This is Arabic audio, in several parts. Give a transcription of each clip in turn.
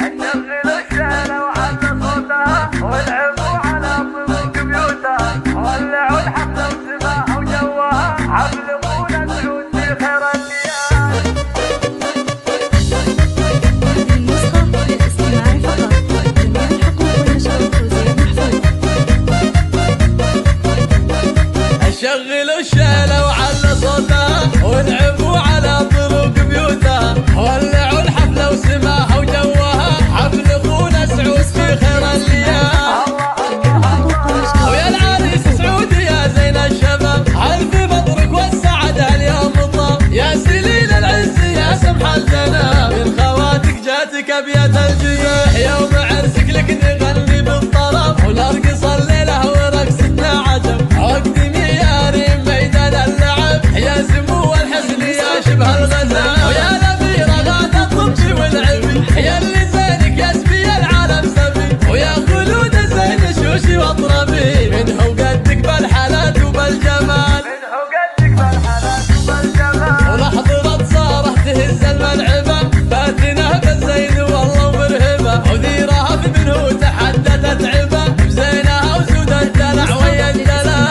نشغل الشالة وعلى صوتها والعبوا على طرق بيوتها ولعوا الحفلة وسماها وجوها علمونا نعود في خير الليالي. هذه النسخة للاستماع فقط. جميع الحقوق والنشر والتوزيع محفوظ. شغلوا الشالة وعلى صوتها ونعبوا على طرق بيوتها ولعوا الحفلة وسماها وجوها حفل اخونا سعود في خير الليالي. ويا العريس سعود يا زين الشباب حلف بطرك والسعادة اليوم طاب يا سليل العز يا سمح الجناب من خواتك جاتك ابيات الجياح يوم عرسك لك نغني بالطرب ونرقص الليلة ورقصتنا عجب عقد يا سمو الحسن يا شبه الغزال ويا الأميرة غادة الطبي والعبي يا اللي زينك يا سبي العالم سبي ويا خلود الزين شوشي واطربي منه قدك بالحالات وبالجمال ولحظة صارت تهز الملعبة فاتنه بالزين والله ومرهبة وذيرها في منه تحدثت عبة بزينها وسود الدلع ويا الدلال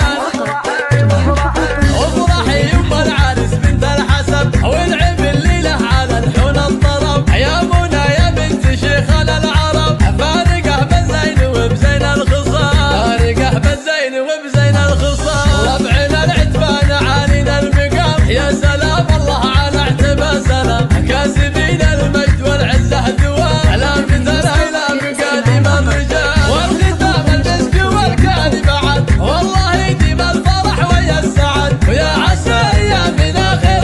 والعب الليلة على الحون الطرب يا منى يا بنت شيخنا العرب فارقه بالزين وبزين الخصام فارقه بالزين وبزين الخصام ربعنا العتبان عالينا المقام يا سلام الله على اعتبى سلام كاسبين المجد والعزة دوام على مثلها الى مقاديم الرجال والختام المسك والكاذب بعد والله يديم الفرح ويا السعد ويا عسى ايامنا خير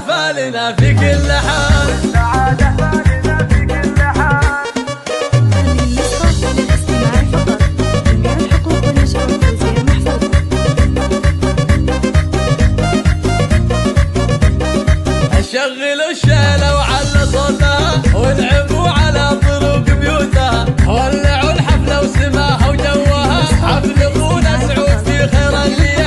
فالنا في كل حال. السعادة فالنا في كل حال. هذه النسخة للاستماع فقط. جميع الحقوق والنشر والتوزيع محفوظ. شغلوا الشالة وعلى صوتها ونعبوا على طرق بيوتها ولعوا الحفلة وسماها وجوها حفل اخونا سعود في خير الليالي.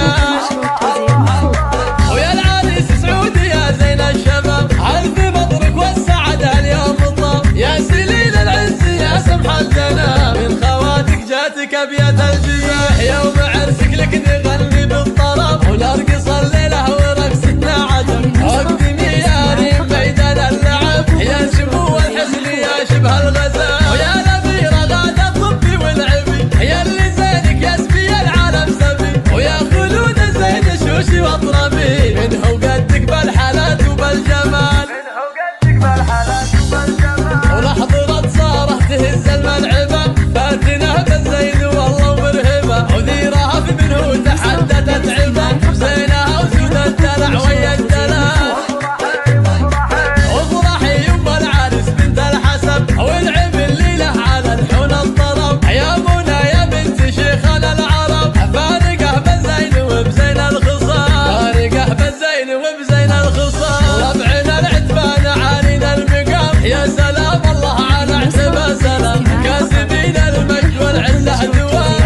ويا العريس سعود يا زين الشباب حلف بطرك والسعادة اليوم طاب يا سليل العز يا سمح الجناب من خواتك جاتك ابيات الجياح يوم عرسك لك نغني بالطرب ونرقص الليلة ورقصتنا عجب عقد مياري ميدان اللعب يا سمو الحسن يا شبه الغزال ويا الأميرة غادة الطبي والعبي يا اللي زينك يا سبي العالم سبي ويا خلود الزين شوشي واطربي منه قدك بالحالات وبالجمال ولحظة صارت تهز الملعبة فاتنه بالزين والله ومرهبة وذيرها في منه تحدثت عبة زينها وسود الدلع ويا الدلال وافرحي يما العرس بنت الحسب والعب الليلة على الحون الطرب يا منى يا بنت شيخنا العرب فارقه بالزين وبزين الخصام فارقه بالزين وبزين الخصام ربعنا العتبان عالينا المقام يا سلام الله على اعتبى سلام كاسبين المجد والعزة دوام